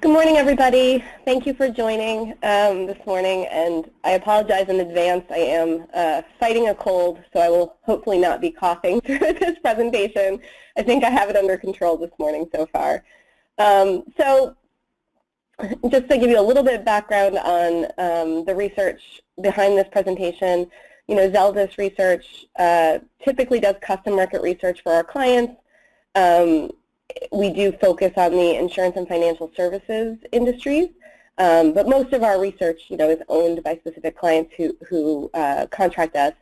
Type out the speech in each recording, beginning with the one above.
Good morning, everybody. Thank you for joining this morning, and I apologize in advance. I am fighting a cold, so I will hopefully not be coughing through this presentation. I think I have it under control this morning so far. So just to give you a little bit of background on the research behind this presentation, Zeldis research typically does custom market research for our clients. We do focus on the insurance and financial services industries, but most of our research, is owned by specific clients who contract us.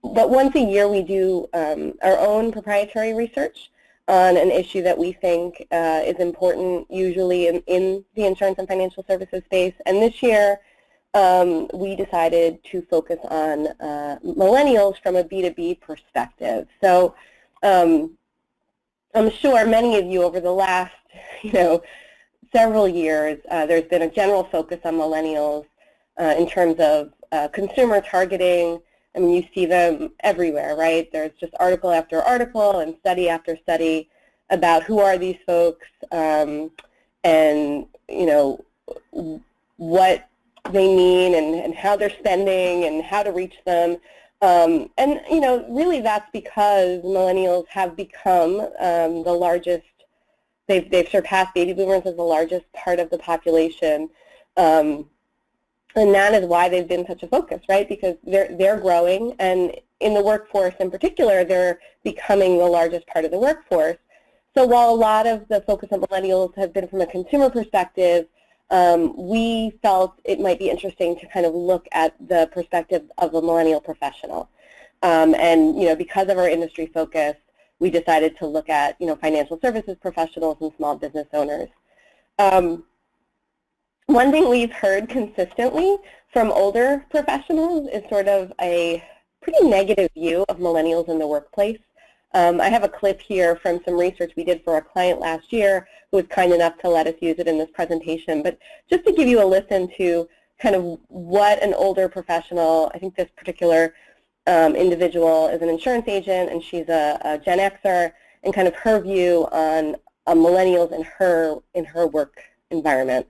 But once a year, we do our own proprietary research on an issue that we think is important, usually in the insurance and financial services space. And this year, we decided to focus on millennials from a B2B perspective. So I'm sure many of you over the last, several years, there's been a general focus on millennials in terms of consumer targeting. I mean, you see them everywhere, right? There's just article after article and study after study about who are these folks and, what they mean and how they're spending and how to reach them. Really that's because millennials have become the largest, they've surpassed baby boomers as the largest part of the population. And that is why they've been such a focus, right? Because they're growing, and in the workforce in particular, they're becoming the largest part of the workforce. So while a lot of the focus on millennials has been from a consumer perspective, we felt it might be interesting to kind of look at the perspective of a millennial professional. Because of our industry focus, we decided to look at, financial services professionals and small business owners. One thing we've heard consistently from older professionals is sort of a pretty negative view of millennials in the workplace. I have a clip here from some research we did for a client last year who was kind enough to let us use it in this presentation. But just to give you a listen to kind of what an older professional, I think this particular individual is an insurance agent, and she's a Gen Xer, and kind of her view on millennials in her work environment.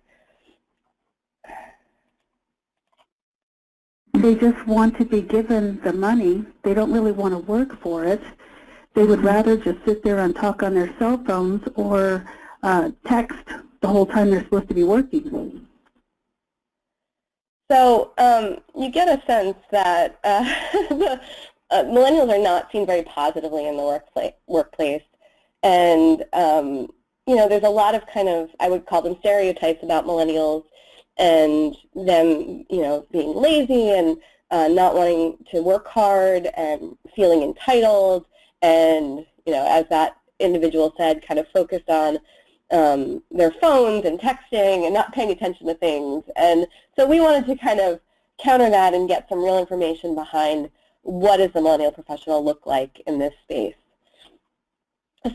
They just want to be given the money. They don't really want to work for it. They would rather just sit there and talk on their cell phones or text the whole time they're supposed to be working. So you get a sense that the millennials are not seen very positively in the workplace. And, there's a lot of kind of, I would call them stereotypes about millennials and them, being lazy and not wanting to work hard and feeling entitled. And, as that individual said, kind of focused on their phones and texting and not paying attention to things. And so we wanted to kind of counter that and get some real information behind what does the millennial professional look like in this space.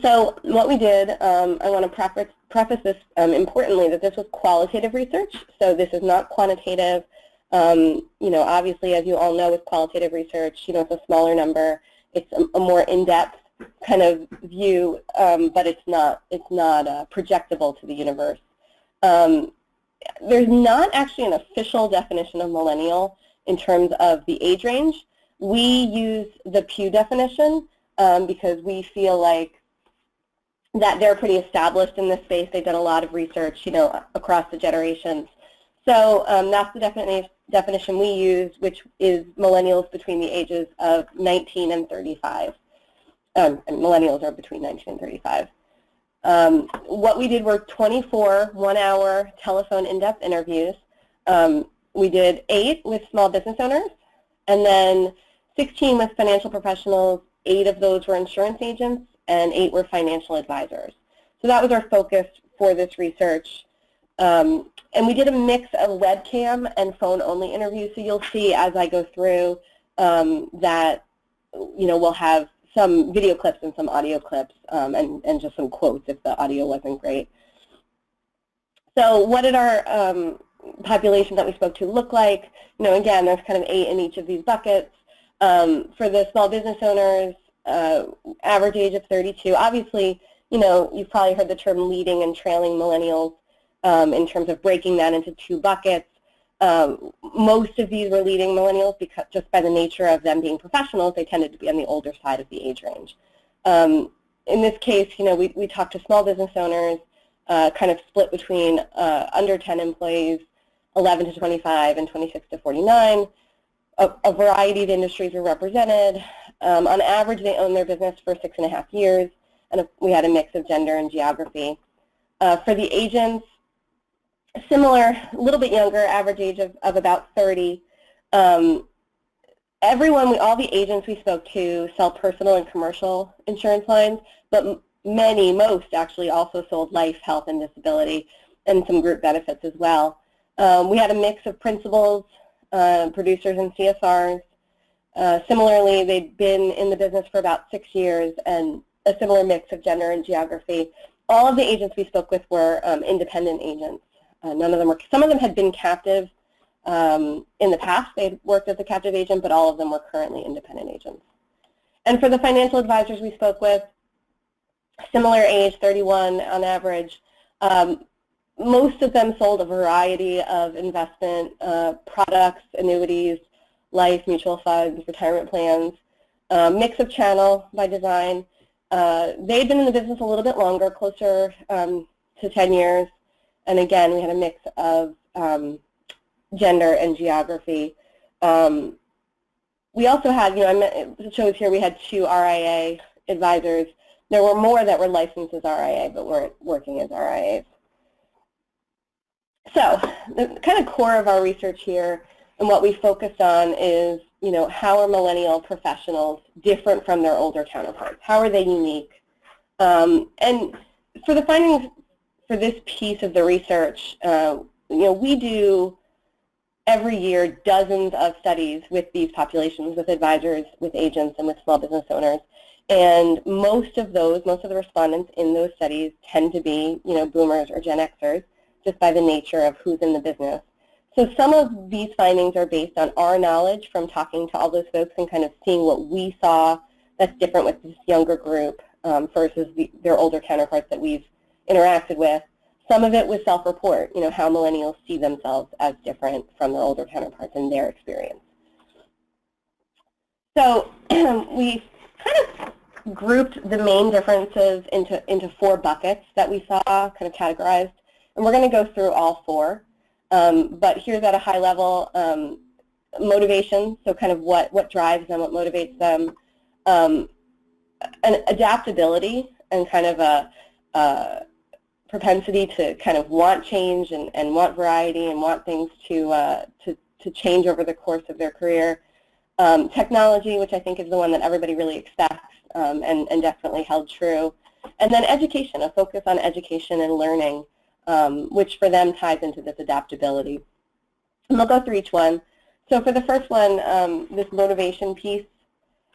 So what we did, I want to preface this importantly, that this was qualitative research. So this is not quantitative. Obviously, as you all know, with qualitative research, it's a smaller number. It's a more in-depth kind of view, but it's not projectable to the universe. There's not actually an official definition of millennial in terms of the age range. We use the Pew definition because we feel like that they're pretty established in this space. They've done a lot of research, across the generations. So that's the definition we use, which is millennials between the ages of 19 and 35. And millennials are between 19 and 35. What we did were 24 one-hour telephone in-depth interviews. We did 8 with small business owners, and then 16 with financial professionals. 8 of those were insurance agents, and 8 were financial advisors. So that was our focus for this research. And we did a mix of webcam and phone-only interviews. So you'll see as I go through that, we'll have some video clips and some audio clips and just some quotes if the audio wasn't great. So what did our population that we spoke to look like? Again, there's kind of 8 in each of these buckets. For the small business owners, average age of 32. Obviously, you've probably heard the term leading and trailing millennials. in terms of breaking that into two buckets. Most of these were leading millennials because just by the nature of them being professionals, they tended to be on the older side of the age range. In this case, we talked to small business owners, kind of split between under 10 employees, 11 to 25, and 26 to 49. A variety of industries were represented. On average, they owned their business for 6.5 years, and we had a mix of gender and geography. For the agents, similar, a little bit younger, average age of about 30. All the agents we spoke to sell personal and commercial insurance lines, but most actually also sold life, health, and disability, and some group benefits as well. We had a mix of principals, producers, and CSRs. Similarly, they'd been in the business for about 6 years, and a similar mix of gender and geography. All of the agents we spoke with were independent agents. None of them were. Some of them had been captive in the past. They'd worked as a captive agent, but all of them were currently independent agents. And for the financial advisors we spoke with, similar age, 31 on average. Most of them sold a variety of investment products, annuities, life, mutual funds, retirement plans, mix of channel by design. They'd been in the business a little bit longer, closer to 10 years. And again, we had a mix of gender and geography. We also had, it shows here we had 2 RIA advisors. There were more that were licensed as RIA but weren't working as RIAs. So the kind of core of our research here and what we focused on is, how are millennial professionals different from their older counterparts? How are they unique? And for the findings for this piece of the research, we do every year dozens of studies with these populations, with advisors, with agents, and with small business owners. And most of the respondents in those studies tend to be, boomers or Gen Xers, just by the nature of who's in the business. So some of these findings are based on our knowledge from talking to all those folks and kind of seeing what we saw that's different with this younger group versus their older counterparts that we've interacted with. Some of it was self-report, how millennials see themselves as different from their older counterparts in their experience. So we kind of grouped the main differences into 4 buckets that we saw kind of categorized. And we're going to go through all 4. But here's at a high level, motivation, so kind of what drives them, what motivates them, an adaptability and kind of a propensity to kind of want change and want variety and want things to change over the course of their career. Technology, which I think is the one that everybody really expects and definitely held true. And then education, a focus on education and learning, which for them ties into this adaptability. And we'll go through each one. So for the first one, this motivation piece,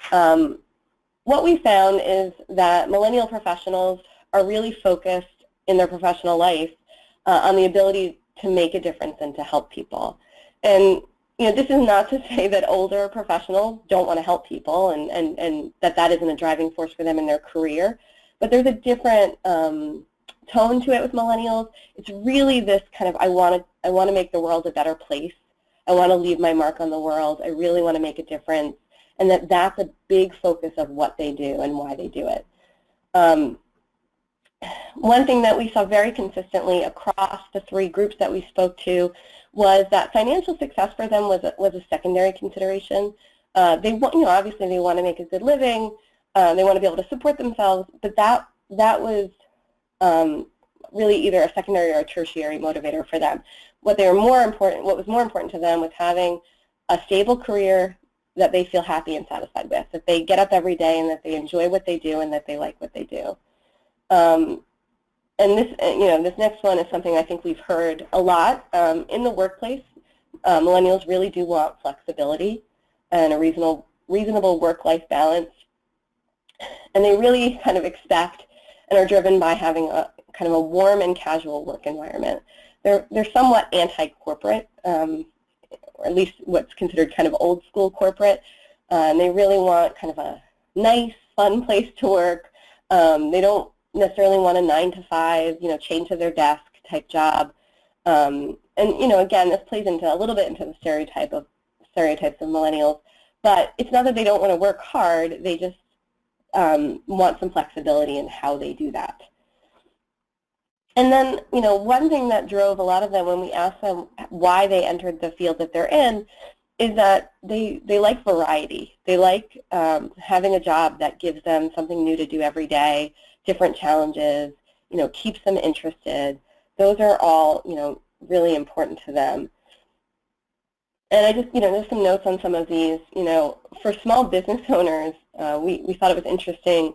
what we found is that millennial professionals are really focused in their professional life on the ability to make a difference and to help people. And this is not to say that older professionals don't want to help people and that isn't a driving force for them in their career, but there's a different tone to it with millennials. It's really this kind of I want to make the world a better place. I want to leave my mark on the world. I really want to make a difference, and that's a big focus of what they do and why they do it. One thing that we saw very consistently across the 3 groups that we spoke to was that financial success for them was a secondary consideration. They want, obviously they want to make a good living. They want to be able to support themselves, but that was really either a secondary or a tertiary motivator for them. What was more important to them was having a stable career that they feel happy and satisfied with, that they get up every day and that they enjoy what they do and that they like what they do. And this next one is something I think we've heard a lot in the workplace. Millennials really do want flexibility and a reasonable work-life balance, and they really kind of expect and are driven by having a kind of a warm and casual work environment. They're somewhat anti-corporate, or at least what's considered kind of old school corporate, and they really want kind of a nice, fun place to work. They don't necessarily want a 9 to 5, chained to their desk type job. And again, this plays into a little bit into the stereotypes of millennials, but it's not that they don't want to work hard, they just want some flexibility in how they do that. And then, one thing that drove a lot of them when we asked them why they entered the field that they're in is that they like variety. They like having a job that gives them something new to do every day, different challenges, keeps them interested. Those are all, really important to them. And I just, there's some notes on some of these. For small business owners, we thought it was interesting.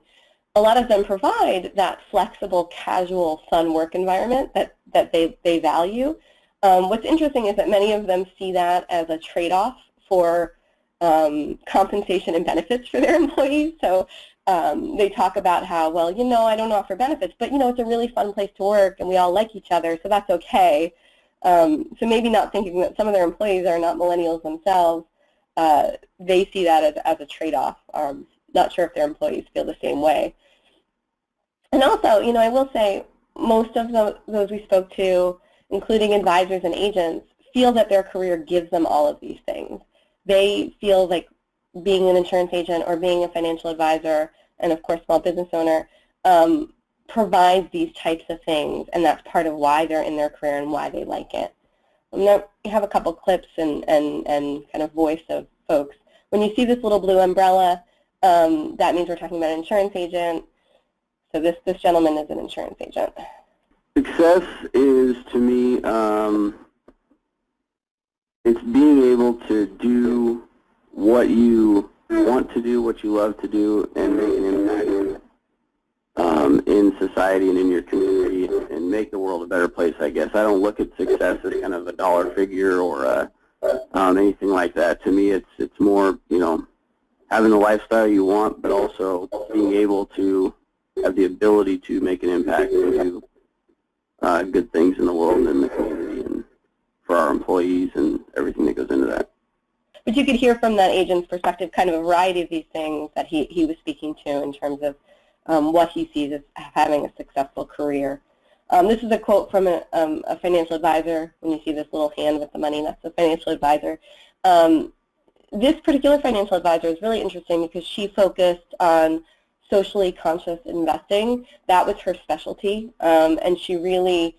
A lot of them provide that flexible, casual, fun work environment that they value. What's interesting is that many of them see that as a trade-off for compensation and benefits for their employees. So they talk about how, well, I don't offer benefits, but, it's a really fun place to work, and we all like each other, so that's okay. So maybe not thinking that some of their employees are not millennials themselves, they see that as a trade-off. Not sure if their employees feel the same way. And also, I will say most of those we spoke to, including advisors and agents, feel that their career gives them all of these things. They feel like being an insurance agent or being a financial advisor and, of course, small business owner provides these types of things, and that's part of why they're in their career and why they like it. I'm going to have a couple clips and kind of voice of folks. When you see this little blue umbrella, that means we're talking about an insurance agent. So this gentleman is an insurance agent. Success is, to me, it's being able to do what you want to do, what you love to do, and make an impact in society and in your community and make the world a better place, I guess. I don't look at success as kind of a dollar figure or anything like that. To me, it's more, having the lifestyle you want, but also being able to have the ability to make an impact and do good things in the world and in the community and for our employees and everything that goes into that. But you could hear from that agent's perspective kind of a variety of these things that he was speaking to in terms of what he sees as having a successful career. This is a quote from a financial advisor. When you see this little hand with the money, that's a financial advisor. This particular financial advisor is really interesting because she focused on socially conscious investing. That was her specialty, and she really,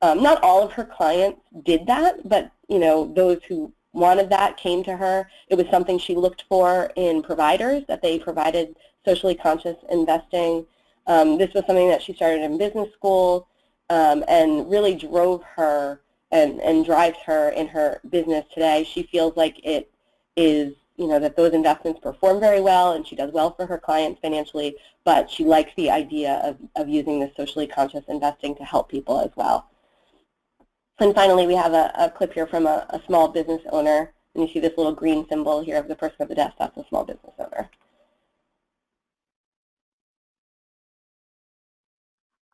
not all of her clients did that, but those who wanted that came to her. It was something she looked for in providers, that they provided socially conscious investing. This was something that she started in business school and really drove her and drives her in her business today. She feels like it is, that those investments perform very well and she does well for her clients financially, but she likes the idea of using this socially conscious investing to help people as well. And finally, we have a clip here from a small business owner, and you see this little green symbol here of the person at the desk. That's a small business owner.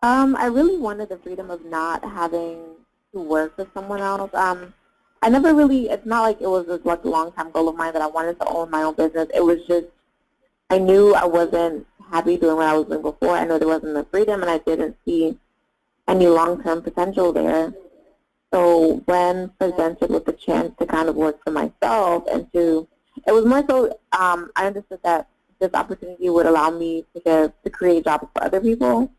I really wanted the freedom of not having to work for someone else. I never really, it's not like it was like a long-time goal of mine that I wanted to own my own business. It was just, I knew I wasn't happy doing what I was doing before. I know there wasn't the freedom, and I didn't see any long-term potential there. So when presented with the chance to kind of work for myself and to, it was more so, I understood that this opportunity would allow me to create jobs for other people.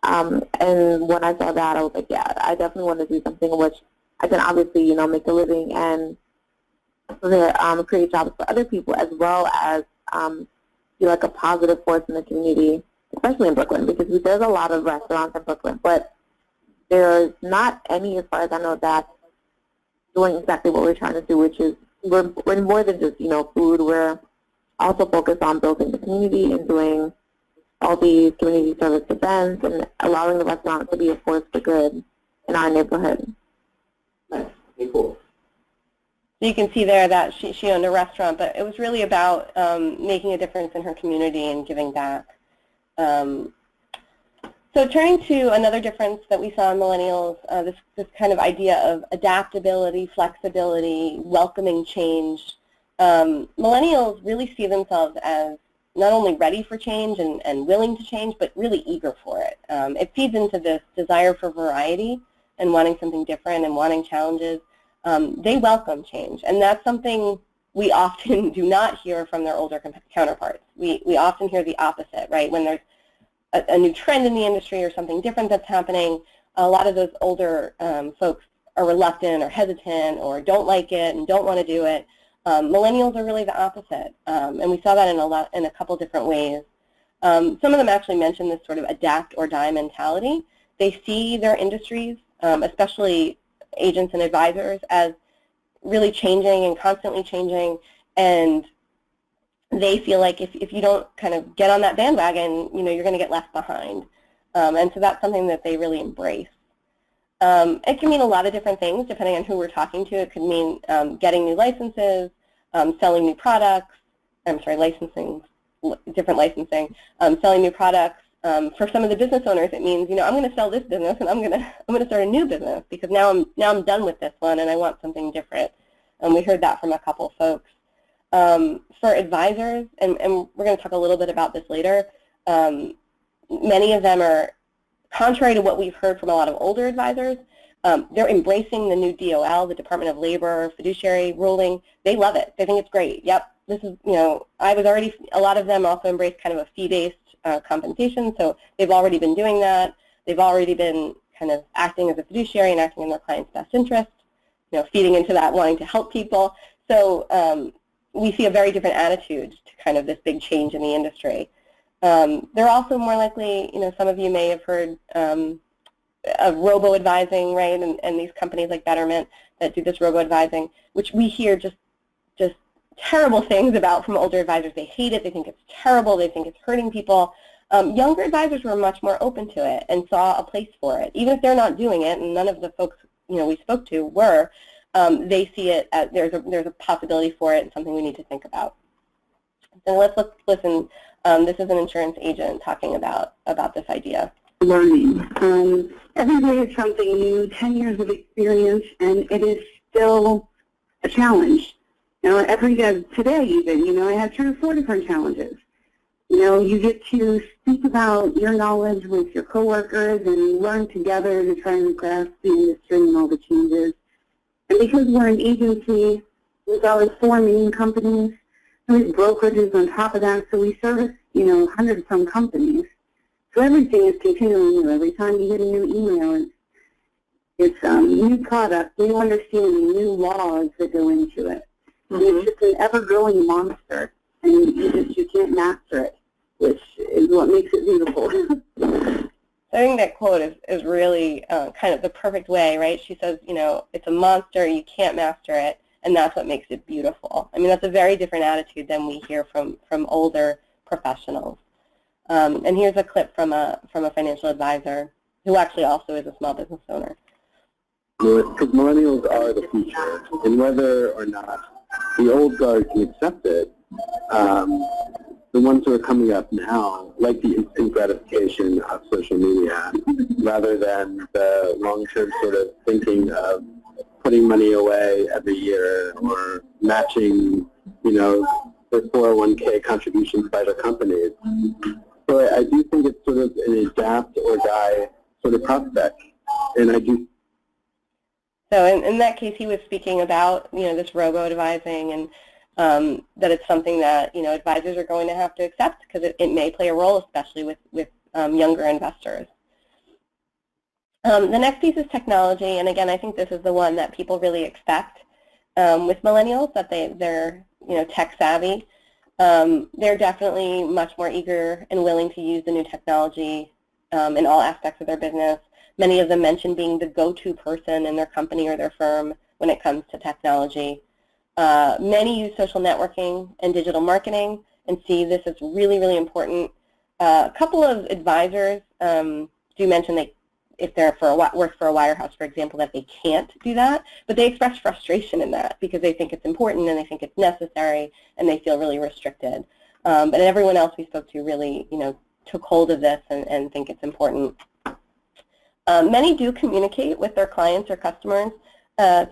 And when I saw that, I was like, yeah, I definitely want to do something in which I can obviously, make a living and create jobs for other people, as well as be like a positive force in the community, especially in Brooklyn, because there's a lot of restaurants in Brooklyn, but there's not any, as far as I know, that doing exactly what we're trying to do, which is we're more than just, food. We're also focused on building the community and doing all these community service events and allowing the restaurant to be a force for good in our neighborhood. Nice. Okay, cool. So you can see there that she owned a restaurant, but it was really about making a difference in her community and giving back. So turning to another difference that we saw in millennials, this kind of idea of adaptability, flexibility, welcoming change. Millennials really see themselves as not only ready for change and willing to change, but really eager for it. It feeds into this desire for variety and wanting something different and wanting challenges, they welcome change. And that's something we often do not hear from their older counterparts. We often hear the opposite, right? When there's a new trend in the industry or something different that's happening, a lot of those older folks are reluctant or hesitant or don't like it and don't want to do it. Millennials are really the opposite, and we saw that in a couple different ways. Some of them actually mentioned this sort of adapt or die mentality. They see their industries, especially agents and advisors, as really changing and constantly changing, and they feel like if you don't kind of get on that bandwagon, you're going to get left behind. And so that's something that they really embrace. It can mean a lot of different things depending on who we're talking to. It could mean getting new licenses, selling new products, licensing, different licensing, selling new products. For some of the business owners, it means, I'm going to sell this business and I'm going to start a new business because now I'm done with this one and I want something different. And we heard that from a couple folks. For advisors, and we're going to talk a little bit about this later, many of them are, contrary to what we've heard from a lot of older advisors, they're embracing the new DOL, the Department of Labor fiduciary ruling. They love it. They think it's great. Yep, this is, a lot of them also embrace kind of a fee-based compensation, so they've already been doing that. They've already been kind of acting as a fiduciary and acting in their client's best interest, feeding into that, wanting to help people. So we see a very different attitude to kind of this big change in the industry. They're also more likely, some of you may have heard of robo-advising, right, and these companies like Betterment that do this robo-advising, which we hear just terrible things about from older advisors. They hate it. They think it's terrible. They think it's hurting people. Younger advisors were much more open to it and saw a place for it. Even if they're not doing it, and none of the folks we spoke to were, they see it as there's a possibility for it and something we need to think about. So let's listen. This is an insurance agent talking about this idea. Learning. Every day is something new, 10 years of experience, and it is still a challenge. Every day, today even, I had 3 or 4 different challenges. You get to speak about your knowledge with your coworkers and learn together to try and grasp the industry and all the changes. And because we're an agency, we've always 4 main companies, and we have brokerages on top of that, so we service, 100-some companies. So everything is continually new. Every time you get a new email, it's new product, new understanding, new laws that go into it. Mm-hmm. And it's just an ever-growing monster, and you can't master it, which is what makes it beautiful. I think that quote is really kind of the perfect way, right? She says, it's a monster, you can't master it, and that's what makes it beautiful. I mean, that's a very different attitude than we hear from older professionals. And here's a clip from a financial advisor who actually also is a small business owner. Because millennials are the future, and whether or not the old guard can accept it, the ones who are coming up now like the instant gratification of social media rather than the long-term sort of thinking of putting money away every year or matching, their 401k contributions by their companies. So I do think it's sort of an adapt or die sort of prospect, and I do. So in that case, he was speaking about, this robo-advising and that it's something that, advisors are going to have to accept because it may play a role, especially with younger investors. The next piece is technology, and again, I think this is the one that people really expect with millennials, that they're tech savvy. They're definitely much more eager and willing to use the new technology in all aspects of their business. Many of them mention being the go-to person in their company or their firm when it comes to technology. Many use social networking and digital marketing and see this as really, really important. A couple of advisors do mention if they're work for a wirehouse, for example, that they can't do that, but they express frustration in that because they think it's important and they think it's necessary and they feel really restricted. But everyone else we spoke to really, took hold of this and think it's important. Many do communicate with their clients or customers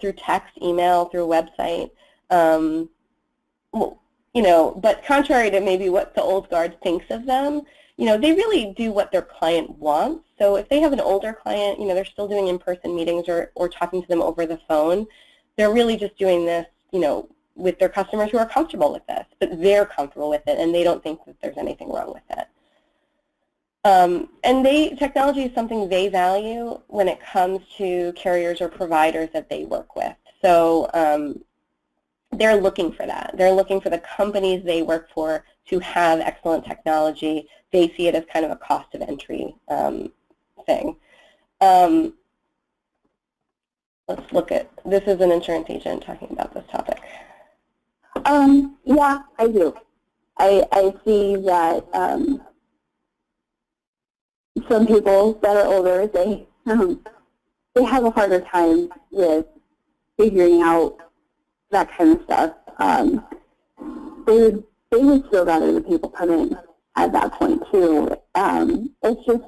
through text, email, through a website. But contrary to maybe what the old guard thinks of them, they really do what their client wants. So if they have an older client, they're still doing in-person meetings or talking to them over the phone. They're really just doing this, with their customers who are comfortable with this, but they're comfortable with it, and they don't think that there's anything wrong with it. And technology is something they value when it comes to carriers or providers that they work with. So they're looking for that. They're looking for the companies they work for to have excellent technology. They see it as kind of a cost of entry thing. Let's look at, this is an insurance agent talking about this topic. Yeah, I do. I see that some people that are older, they have a harder time with figuring out that kind of stuff. They would still rather the people come in at that point too. It's just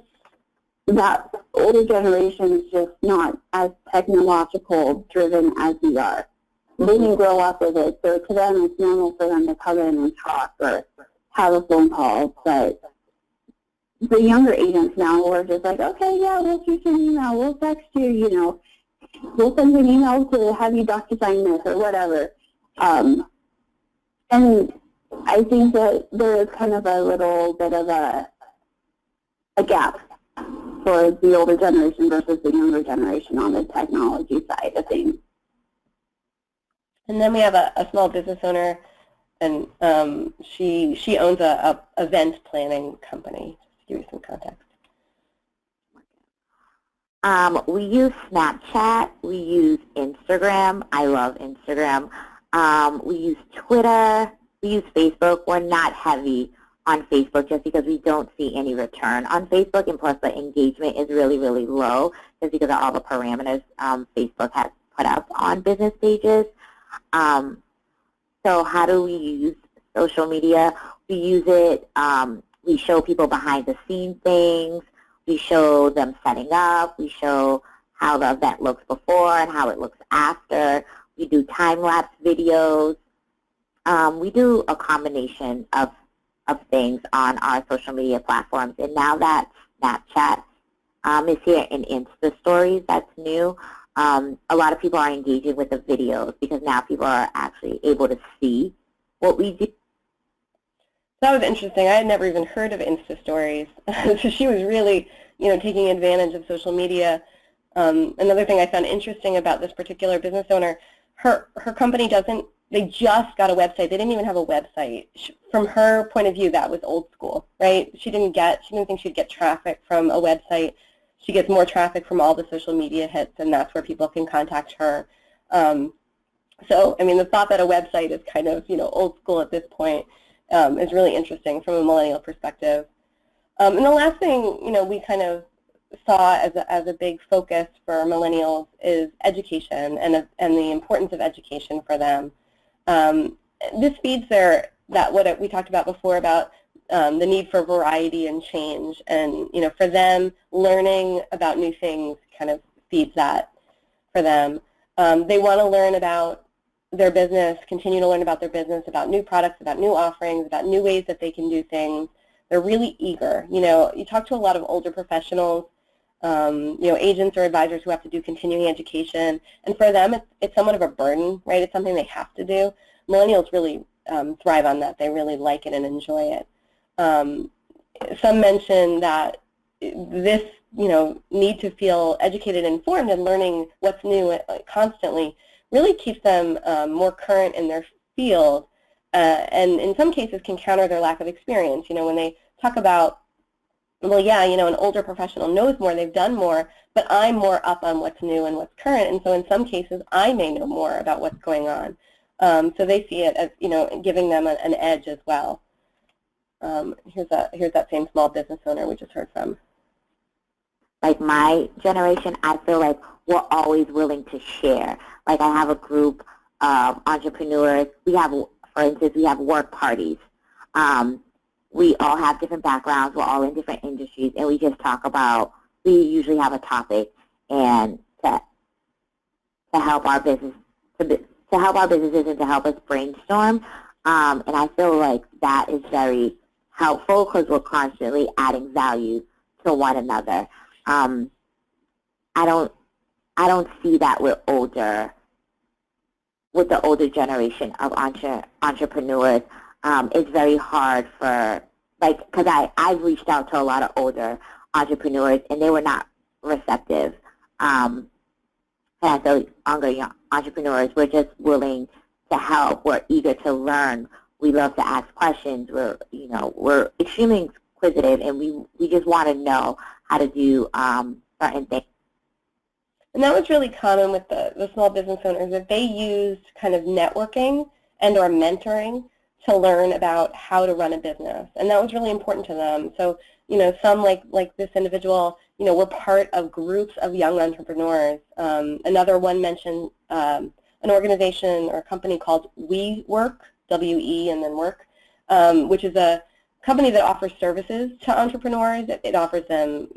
that older generation is just not as technological driven as we are. They didn't grow up with it, so to them it's normal for them to come in and talk or have a phone call. But the younger agents now are just like, okay, yeah, we'll shoot you an email, we'll text you, we'll send you an email to have you DocuSign this or whatever. And I think that there is kind of a little bit of a gap for the older generation versus the younger generation on the technology side of things. And then we have a small business owner, and she owns a event planning company. Just to give you some context. We use Snapchat. We use Instagram. I love Instagram. We use Twitter. We use Facebook. We're not heavy on Facebook just because we don't see any return on Facebook, and plus the engagement is really, really low just because of all the parameters Facebook has put up on business pages. So how do we use social media? We use it, we show people behind the scenes things. We show them setting up. We show how the event looks before and how it looks after. We do time-lapse videos. We do a combination of things on our social media platforms. And now that Snapchat is here in Insta Stories, that's new. A lot of people are engaging with the videos because now people are actually able to see what we do. That was interesting. I had never even heard of Insta Stories. So she was really, taking advantage of social media. Another thing I found interesting about this particular business owner, her company they just got a website. They didn't even have a website. From her point of view, that was old school, right? She didn't think she'd get traffic from a website. She gets more traffic from all the social media hits, and that's where people can contact her. So, the thought that a website is kind of, old school at this point is really interesting from a millennial perspective. And the last thing, we kind of saw as a big focus for millennials is education and the importance of education for them. This feeds what we talked about before about the need for variety and change, and for them, learning about new things kind of feeds that for them. They want to learn about their business, continue to learn about their business, about new products, about new offerings, about new ways that they can do things. They're really eager. You talk to a lot of older professionals, agents or advisors who have to do continuing education, and for them, it's somewhat of a burden, right? It's something they have to do. Millennials really thrive on that. They really like it and enjoy it. Some mention that this, need to feel educated and informed and learning what's new constantly really keeps them more current in their field, and in some cases can counter their lack of experience. When they talk about, well, yeah, an older professional knows more, they've done more, but I'm more up on what's new and what's current, and so in some cases I may know more about what's going on. So they see it as, giving them an edge as well. Here's that same small business owner we just heard from. Like my generation, I feel like we're always willing to share. Like I have a group of entrepreneurs. For instance, we have work parties. We all have different backgrounds. We're all in different industries, and we just talk about. We usually have a topic, and to help our business to help our businesses and to help us brainstorm. And I feel like that is very helpful because we're constantly adding value to one another. I don't see that with the older generation of entrepreneurs. It's very hard for, because I've reached out to a lot of older entrepreneurs and they were not receptive. And those younger young entrepreneurs, we're just willing to help. We're eager to learn. We love to ask questions. We're extremely inquisitive, and we just want to know how to do certain things. And that was really common with the small business owners, that they used kind of networking and or mentoring to learn about how to run a business. And that was really important to them. So, some like this individual, were part of groups of young entrepreneurs. Another one mentioned an organization or a company called WeWork, W-E and then work, which is a company that offers services to entrepreneurs. It offers them,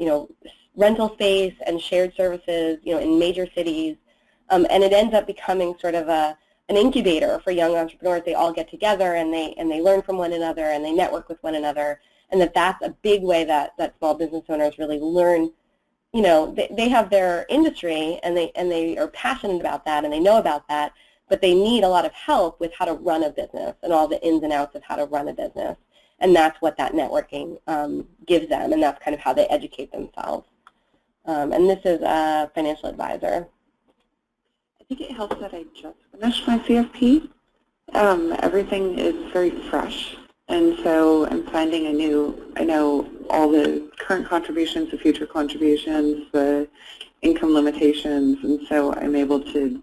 rental space and shared services, in major cities, and it ends up becoming sort of an incubator for young entrepreneurs. They all get together and they learn from one another and they network with one another, and that's a big way that small business owners really learn. They have their industry and they are passionate about that and they know about that, but they need a lot of help with how to run a business and all the ins and outs of how to run a business, and that's what that networking gives them, and that's kind of how they educate themselves. And this is a financial advisor. I think it helps that I just finished my CFP. Everything is very fresh, and so I'm finding I know all the current contributions, the future contributions, the income limitations, and so I'm able to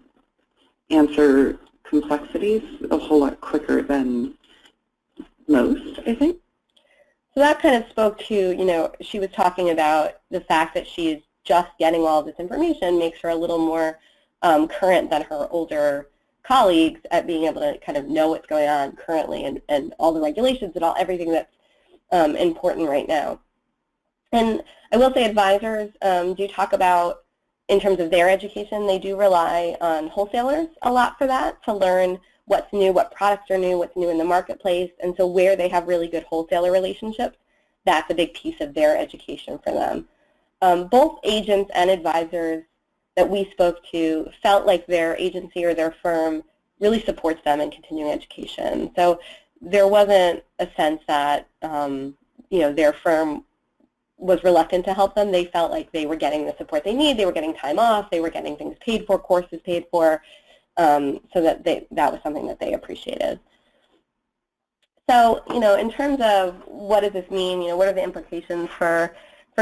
answer complexities a whole lot quicker than most, I think. So that kind of spoke to, she was talking about the fact that she's just getting all of this information makes her a little more current than her older colleagues at being able to kind of know what's going on currently and all the regulations and everything that's important right now. And I will say advisors do talk about, in terms of their education, they do rely on wholesalers a lot for that, to learn what's new, what products are new, what's new in the marketplace, and so where they have really good wholesaler relationships, that's a big piece of their education for them. Both agents and advisors that we spoke to felt like their agency or their firm really supports them in continuing education. So there wasn't a sense that their firm was reluctant to help them. They felt like they were getting the support they need. They were getting time off. They were getting things paid for, courses paid for, so that that was something that they appreciated. So, in terms of what does this mean, what are the implications for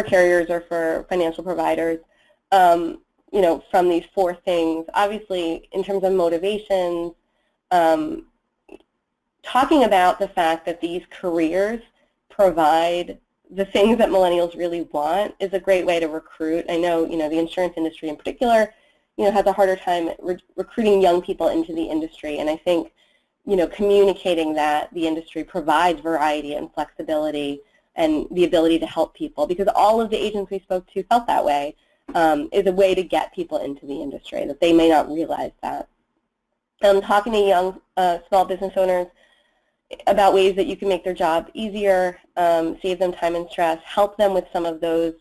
carriers or for financial providers, from these four things? Obviously, in terms of motivations, talking about the fact that these careers provide the things that millennials really want is a great way to recruit. I know, the insurance industry in particular, has a harder time recruiting young people into the industry, and I think, communicating that the industry provides variety and flexibility and the ability to help people, because all of the agents we spoke to felt that way, is a way to get people into the industry, that they may not realize that. Talking to young small business owners about ways that you can make their job easier, save them time and stress, help them with some of those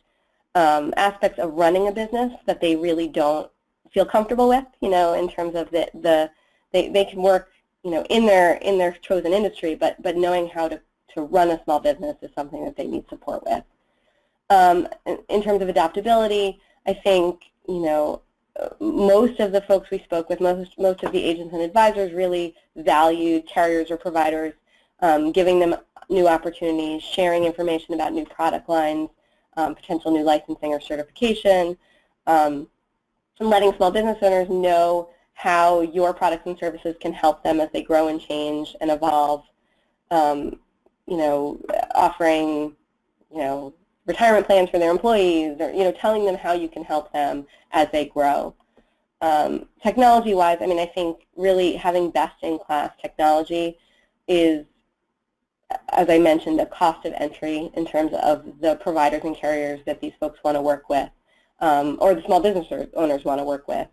aspects of running a business that they really don't feel comfortable with, in terms of they can work, in their chosen industry, but knowing how to run a small business is something that they need support with. In terms of adaptability, I think, most of the folks we spoke with, most of the agents and advisors really valued carriers or providers giving them new opportunities, sharing information about new product lines, potential new licensing or certification, and letting small business owners know how your products and services can help them as they grow and change and evolve, offering, retirement plans for their employees, or, telling them how you can help them as they grow. Technology-wise, I think really having best-in-class technology is, as I mentioned, a cost of entry in terms of the providers and carriers that these folks want to work with, or the small business owners want to work with.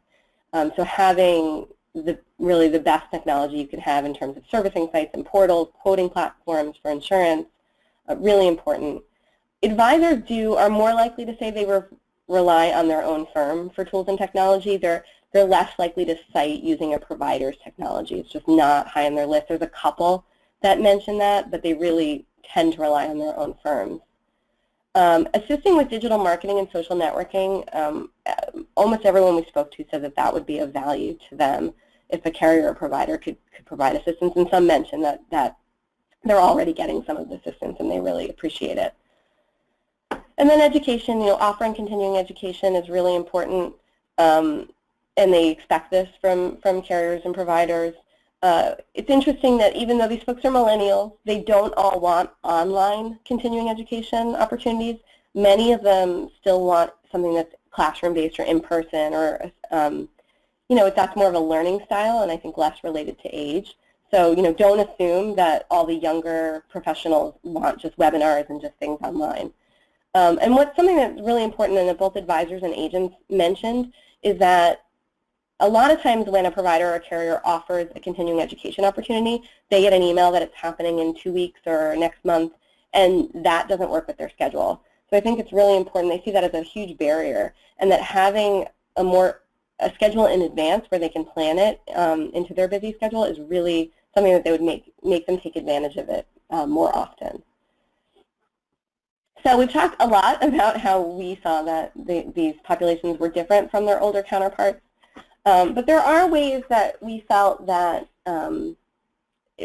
So having really the best technology you can have in terms of servicing sites and portals, quoting platforms for insurance, really important. Advisors are more likely to say they rely on their own firm for tools and technology. They're less likely to cite using a provider's technology. It's just not high on their list. There's a couple that mention that, but they really tend to rely on their own firms. Assisting with digital marketing and social networking, almost everyone we spoke to said that that would be of value to them if a carrier or provider could provide assistance, and some mentioned that they're already getting some of the assistance and they really appreciate it. And then education, offering continuing education is really important, and they expect this from carriers and providers. It's interesting that even though these folks are millennials, they don't all want online continuing education opportunities. Many of them still want something that's classroom-based or in-person, or that's more of a learning style and I think less related to age. So, don't assume that all the younger professionals want just webinars and just things online. And what's something that's really important, and that both advisors and agents mentioned, is that a lot of times when a provider or carrier offers a continuing education opportunity, they get an email that it's happening in 2 weeks or next month, and that doesn't work with their schedule. So I think it's really important. They see that as a huge barrier, and that having a schedule in advance where they can plan it into their busy schedule is really something that they would make them take advantage of it more often. So we've talked a lot about how we saw that these populations were different from their older counterparts, but there are ways that we felt that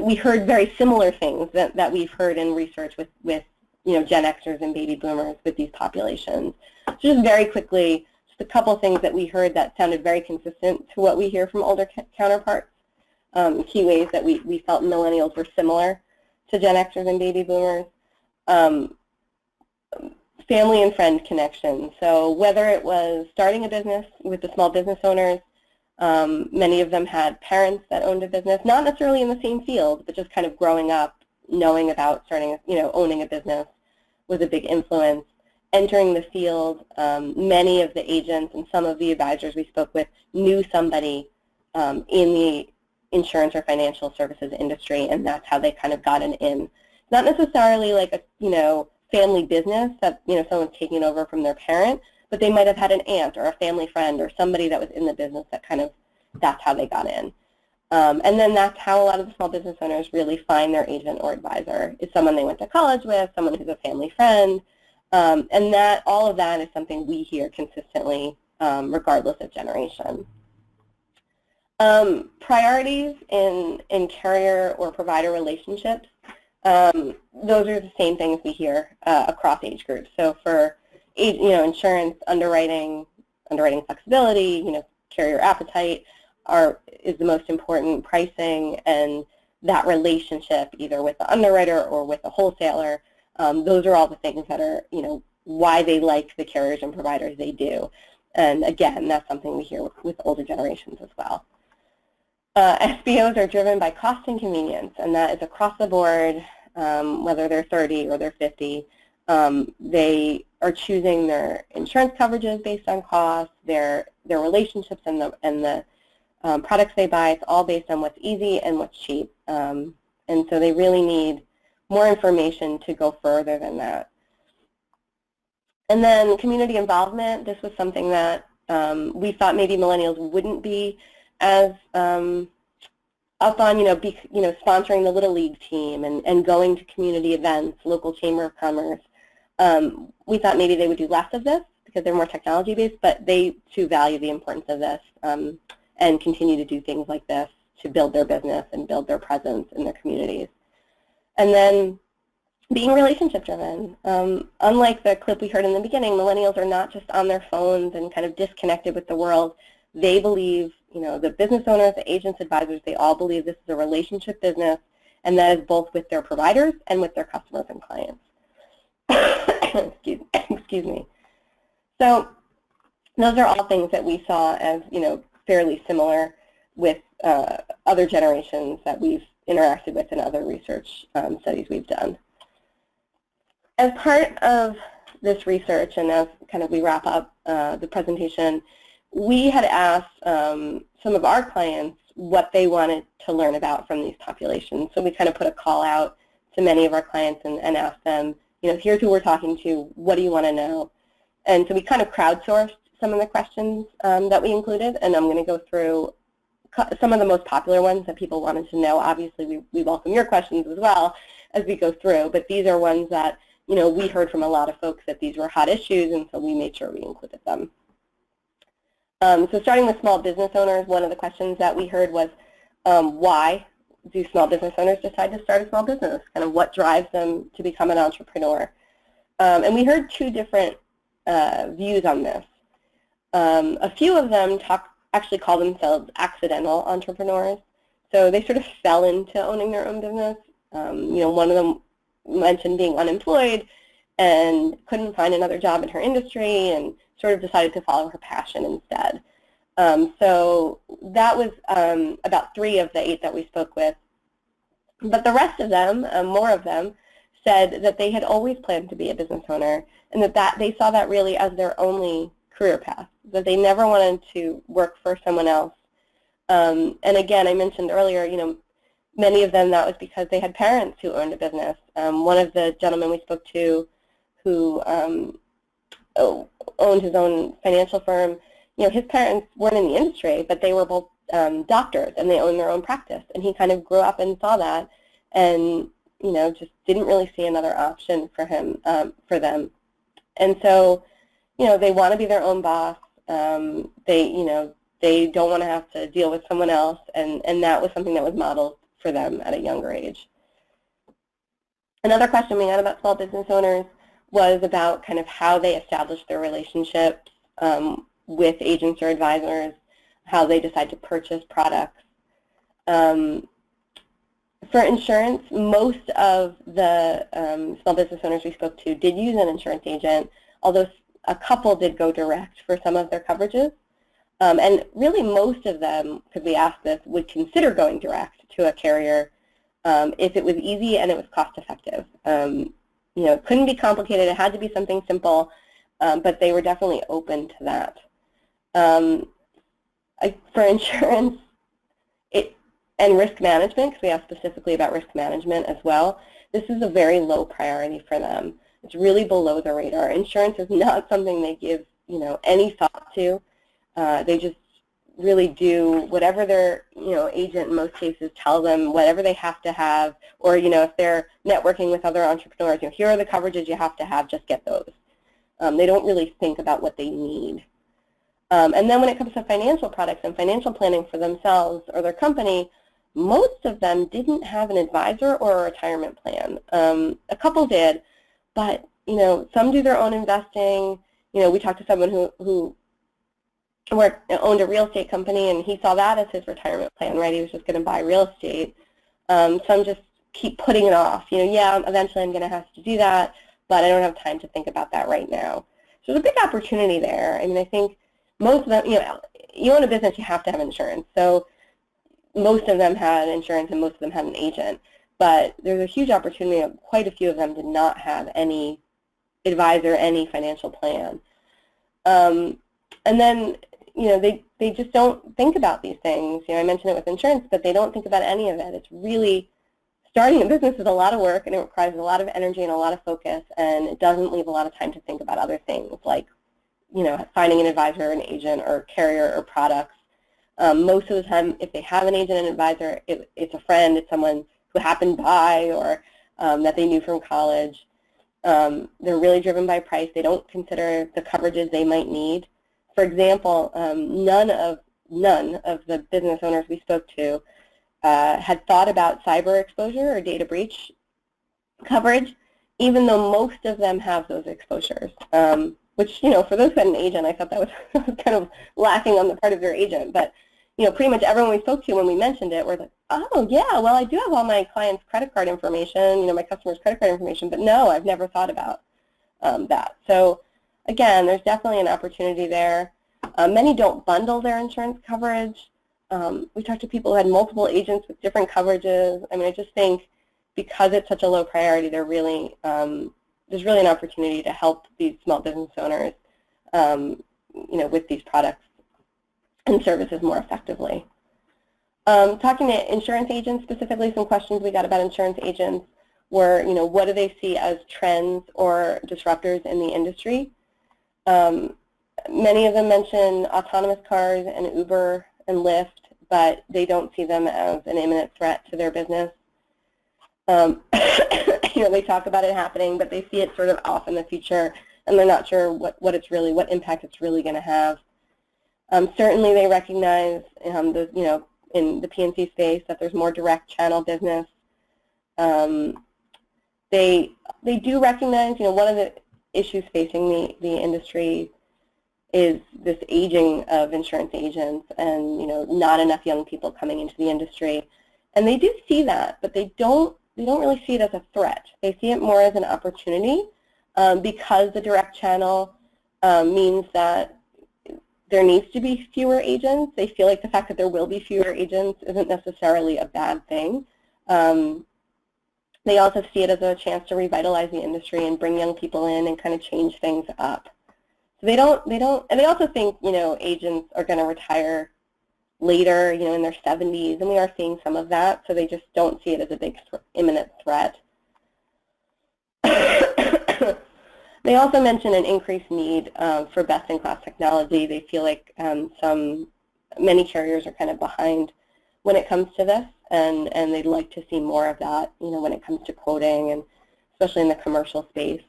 we heard very similar things that we've heard in research with Gen Xers and baby boomers with these populations. So just very quickly, just a couple things that we heard that sounded very consistent to what we hear from older counterparts. Key ways that we felt millennials were similar to Gen Xers and baby boomers. Family and friend connection. So whether it was starting a business with the small business owners, many of them had parents that owned a business, not necessarily in the same field, but just kind of growing up, knowing about starting, owning a business was a big influence. Entering the field, many of the agents and some of the advisors we spoke with knew somebody in the insurance or financial services industry, and that's how they kind of got an in. Not necessarily like a, family business that, someone's taking over from their parent, but they might have had an aunt or a family friend or somebody that was in the business that that's how they got in. And then that's how a lot of the small business owners really find their agent or advisor. It's someone they went to college with, someone who's a family friend, and all of that is something we hear consistently regardless of generation. Priorities in carrier or provider relationships. Those are the same things we hear across age groups. So for insurance, underwriting flexibility, carrier appetite is the most important. Pricing and that relationship either with the underwriter or with the wholesaler, those are all the things that are why they like the carriers and providers they do. And again, that's something we hear with older generations as well. SBOs are driven by cost and convenience, and that is across the board, whether they're 30 or they're 50. They are choosing their insurance coverages based on cost, their relationships and the products they buy. It's all based on what's easy and what's cheap. And so they really need more information to go further than that. And then community involvement. This was something that we thought maybe millennials wouldn't be as up on, sponsoring the Little League team and going to community events, local chamber of commerce. We thought maybe they would do less of this because they're more technology-based, but they too value the importance of this and continue to do things like this to build their business and build their presence in their communities. And then being relationship-driven. Unlike the clip we heard in the beginning, millennials are not just on their phones and kind of disconnected with the world. They believe, the business owners, the agents, advisors, they all believe this is a relationship business, and that is both with their providers and with their customers and clients. Excuse me. So those are all things that we saw as, fairly similar with other generations that we've interacted with in other research studies we've done. As part of this research, and as kind of we wrap up the presentation, we had asked some of our clients what they wanted to learn about from these populations. So we kind of put a call out to many of our clients and asked them, here's who we're talking to, what do you want to know? And so we kind of crowdsourced some of the questions that we included, and I'm going to go through some of the most popular ones that people wanted to know. Obviously, we welcome your questions as well as we go through, but these are ones that, we heard from a lot of folks that these were hot issues, and so we made sure we included them. So starting with small business owners, one of the questions that we heard was, why do small business owners decide to start a small business? Kind of what drives them to become an entrepreneur? And we heard two different views on this. A few of them actually call themselves accidental entrepreneurs. So they sort of fell into owning their own business. One of them mentioned being unemployed and couldn't find another job in her industry and sort of decided to follow her passion instead. So that was about 3 of the 8 that we spoke with. But the rest of them, more of them, said that they had always planned to be a business owner and that they saw that really as their only career path, that they never wanted to work for someone else. And again, I mentioned earlier, many of them that was because they had parents who owned a business. One of the gentlemen we spoke to who owned his own financial firm, his parents weren't in the industry, but they were both doctors and they owned their own practice. And he kind of grew up and saw that and, just didn't really see another option for him, for them. And so, they want to be their own boss. They don't want to have to deal with someone else, and that was something that was modeled for them at a younger age. Another question we had about small business owners was about kind of how they establish their relationships with agents or advisors, how they decide to purchase products. For insurance, most of the small business owners we spoke to did use an insurance agent, although a couple did go direct for some of their coverages. And really most of them, because we asked this, would consider going direct to a carrier if it was easy and it was cost effective. It couldn't be complicated, it had to be something simple, but they were definitely open to that. For insurance and risk management, because we asked specifically about risk management as well, this is a very low priority for them. It's really below the radar. Insurance is not something they give, any thought to. They just really do whatever their, agent in most cases tell them, whatever they have to have, or, if they're networking with other entrepreneurs, here are the coverages you have to have, just get those. They don't really think about what they need. And then when it comes to financial products and financial planning for themselves or their company, most of them didn't have an advisor or a retirement plan. A couple did, but, some do their own investing. We talked to someone who owned a real estate company, and he saw that as his retirement plan, right? He was just going to buy real estate. Some just keep putting it off. Yeah, eventually I'm going to have to do that, but I don't have time to think about that right now. So there's a big opportunity there. I think most of them, you own a business, you have to have insurance. So most of them had insurance and most of them had an agent. But there's a huge opportunity. Quite a few of them did not have any advisor, any financial plan. And then, they just don't think about these things. I mentioned it with insurance, but they don't think about any of it. It's really, starting a business is a lot of work, and it requires a lot of energy and a lot of focus, and it doesn't leave a lot of time to think about other things like, finding an advisor, an agent, or carrier, or products. Most of the time, if they have an agent and advisor, it's a friend, it's someone who happened by or that they knew from college. They're really driven by price. They don't consider the coverages they might need. For example, none of the business owners we spoke to had thought about cyber exposure or data breach coverage, even though most of them have those exposures. Which, for those who had an agent, I thought that was kind of lacking on the part of their agent. But, pretty much everyone we spoke to when we mentioned it, were like, oh, yeah, well, I do have all my clients' credit card information, my customers' credit card information, but no, I've never thought about that. So, again, there's definitely an opportunity there. Many don't bundle their insurance coverage. We talked to people who had multiple agents with different coverages. I just think because it's such a low priority, there's really an opportunity to help these small business owners, with these products and services more effectively. Talking to insurance agents specifically, some questions we got about insurance agents were, what do they see as trends or disruptors in the industry? Many of them mention autonomous cars and Uber and Lyft, but they don't see them as an imminent threat to their business. They talk about it happening, but they see it sort of off in the future, and they're not sure what impact it's really going to have. Certainly, they recognize, in the P&C space, that there's more direct channel business. They do recognize, one of the issues facing the industry is this aging of insurance agents, and not enough young people coming into the industry, and they do see that, but they don't really see it as a threat. They see it more as an opportunity, because the direct channel means that there needs to be fewer agents. They feel like the fact that there will be fewer agents isn't necessarily a bad thing. They also see it as a chance to revitalize the industry and bring young people in and kind of change things up. So they also think, agents are going to retire later, in their 70s, and we are seeing some of that, so they just don't see it as a big imminent threat. They also mention an increased need for best-in-class technology. They feel like many carriers are kind of behind when it comes to this, and they'd like to see more of that, when it comes to quoting, and especially in the commercial space.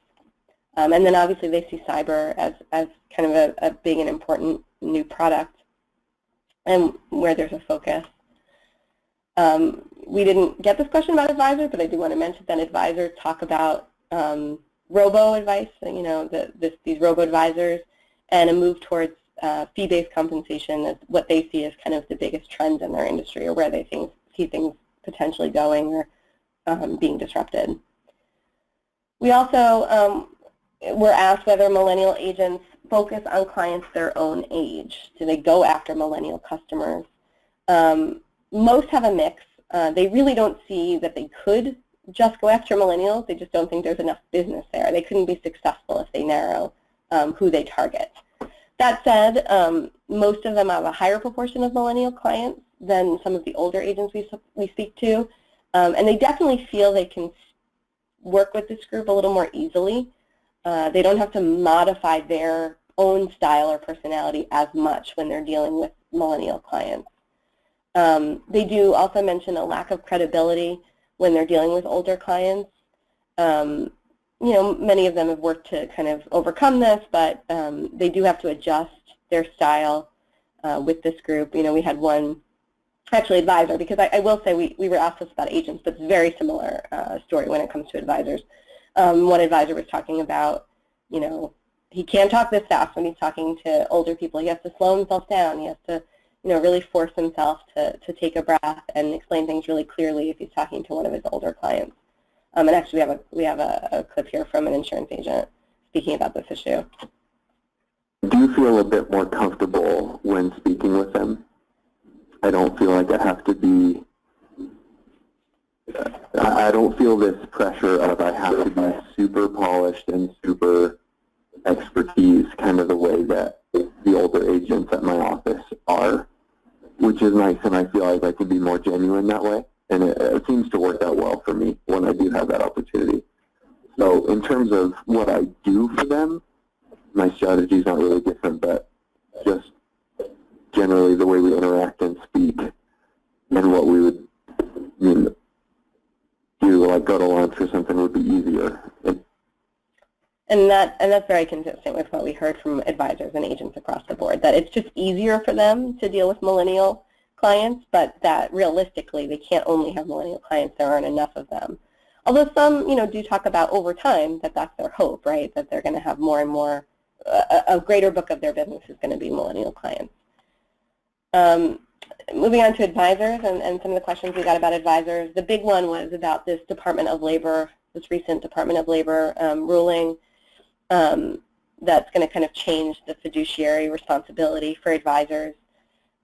And then obviously they see cyber as kind of a big and important new product, and where there's a focus. We didn't get this question about advisors, but I do want to mention that advisors talk about robo-advice, these robo-advisors, and a move towards fee-based compensation is what they see as kind of the biggest trends in their industry, or where they see things potentially going or being disrupted. We also were asked whether millennial agents focus on clients their own age. Do they go after millennial customers? Most have a mix. They really don't see that they could just go after millennials. They just don't think there's enough business there. They couldn't be successful if they narrow who they target. That said, most of them have a higher proportion of millennial clients than some of the older agents we speak to, and they definitely feel they can work with this group a little more easily. They don't have to modify their own style or personality as much when they're dealing with millennial clients. They do also mention a lack of credibility when they're dealing with older clients. Many of them have worked to kind of overcome this, but they do have to adjust their style with this group. We had one, actually advisor, because I will say we were asked this about agents, but it's a very similar story when it comes to advisors. One advisor was talking about, he can't talk this fast when he's talking to older people. He has to slow himself down. He has to, really force himself to take a breath and explain things really clearly if he's talking to one of his older clients. And actually, we have a clip here from an insurance agent speaking about this issue. Do you feel a bit more comfortable when speaking with them? I don't feel like I have to be, I don't feel this pressure of I have to be super polished and super expertise, kind of the way that the older agents at my office are, which is nice, and I feel like I can be more genuine that way. And it seems to work out well for me when I do have that opportunity. So in terms of what I do for them, my strategy is not really different, but just generally the way we interact and speak and what we would do, like go to lunch or something, would be easier. And that's very consistent with what we heard from advisors and agents across the board, that it's just easier for them to deal with millennial clients, but that realistically they can't only have millennial clients, there aren't enough of them. Although some, do talk about over time that that's their hope, right, that they're going to have more and more, a greater book of their business is going to be millennial clients. Moving on to advisors and some of the questions we got about advisors, the big one was about this Department of Labor, this recent Department of Labor ruling that's going to kind of change the fiduciary responsibility for advisors.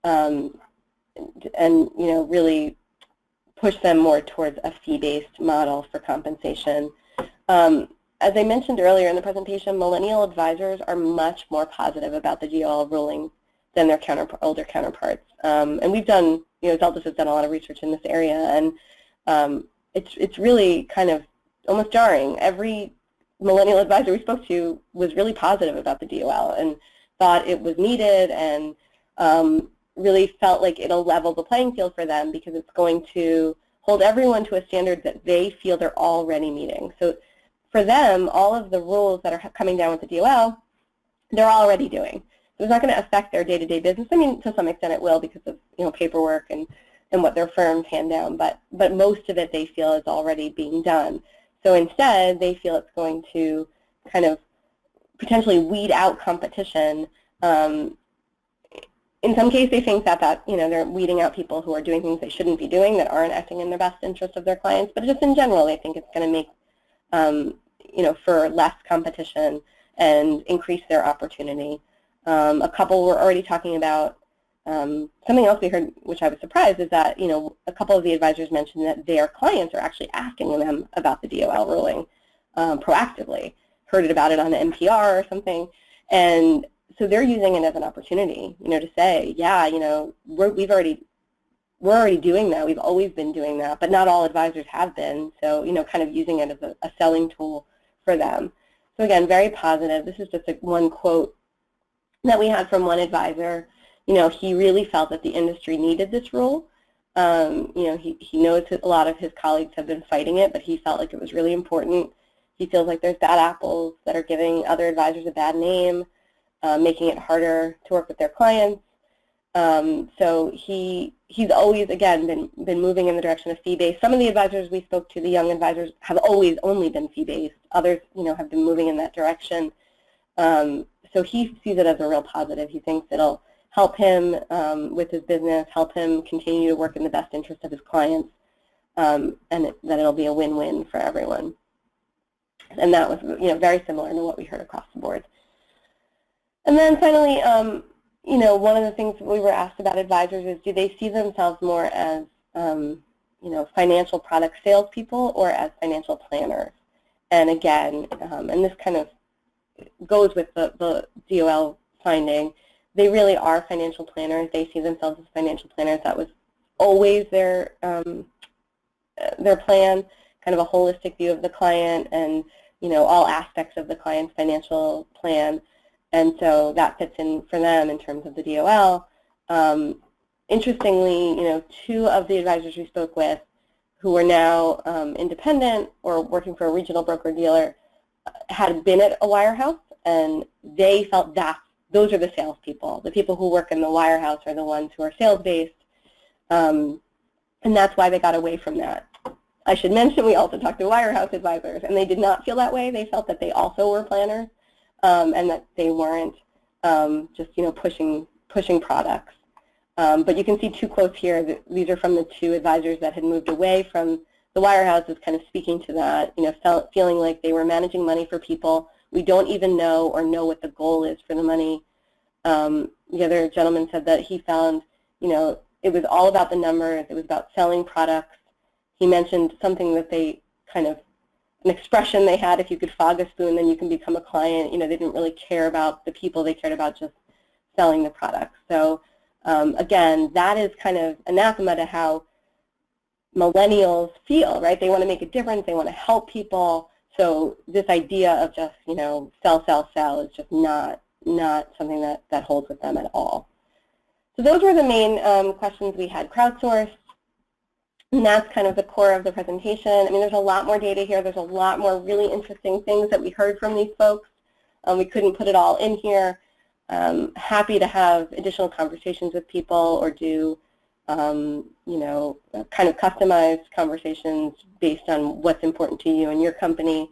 And really push them more towards a fee-based model for compensation. As I mentioned earlier in the presentation, millennial advisors are much more positive about the DOL ruling than their older counterparts. And we've done, Zeldis has done a lot of research in this area, and it's really kind of almost jarring. Every millennial advisor we spoke to was really positive about the DOL and thought it was needed, and really felt like it'll level the playing field for them because it's going to hold everyone to a standard that they feel they're already meeting. So for them, all of the rules that are coming down with the DOL, they're already doing. So it's not going to affect their day-to-day business. I mean, to some extent it will because of paperwork and what their firms hand down, but most of it they feel is already being done. So instead, they feel it's going to kind of potentially weed out competition. In some cases, they think that they're weeding out people who are doing things they shouldn't be doing, that aren't acting in the best interest of their clients. But just in general, they think it's going to make for less competition and increase their opportunity. A couple were already talking about something else we heard, which I was surprised, is that a couple of the advisors mentioned that their clients are actually asking them about the DOL ruling proactively. Heard about it on the NPR or something, and so they're using it as an opportunity, to say, yeah, we're already doing that. We've always been doing that, but not all advisors have been. So, kind of using it as a selling tool for them. So again, very positive. This is just one quote that we had from one advisor. He really felt that the industry needed this rule. He knows a lot of his colleagues have been fighting it, but he felt like it was really important. He feels like there's bad apples that are giving other advisors a bad name, making it harder to work with their clients. So he's always, again, been moving in the direction of fee-based. Some of the advisors we spoke to, the young advisors, have always only been fee-based. Others, have been moving in that direction. So he sees it as a real positive. He thinks it'll help him with his business, help him continue to work in the best interest of his clients, and that it'll be a win-win for everyone. And that was, very similar to what we heard across the board. And then finally, one of the things we were asked about advisors is, do they see themselves more as, financial product salespeople or as financial planners? And again, and this kind of goes with the DOL finding, they really are financial planners. They see themselves as financial planners. That was always their plan, kind of a holistic view of the client and, all aspects of the client's financial plan. And so that fits in for them in terms of the DOL. Interestingly, two of the advisors we spoke with who were now independent or working for a regional broker-dealer had been at a wirehouse, and they felt that those are the salespeople. The people who work in the wirehouse are the ones who are sales-based, and that's why they got away from that. I should mention we also talked to wirehouse advisors, and they did not feel that way. They felt that they also were planners, and that they weren't just pushing products. But you can see two quotes here. These are from the two advisors that had moved away from the wirehouses, kind of speaking to that, feeling like they were managing money for people. We don't even know what the goal is for the money. The other gentleman said that he found, it was all about the numbers. It was about selling products. He mentioned something that they kind of, an expression they had, if you could fog a spoon, then you can become a client. They didn't really care about the people. They cared about just selling the products. So again, that is kind of anathema to how millennials feel, right? They want to make a difference. They want to help people. So this idea of just, sell is just not something that holds with them at all. So those were the main questions we had crowdsourced. And that's kind of the core of the presentation. I mean, there's a lot more data here. There's a lot more really interesting things that we heard from these folks. We couldn't put it all in here. Happy to have additional conversations with people or do, kind of customized conversations based on what's important to you and your company.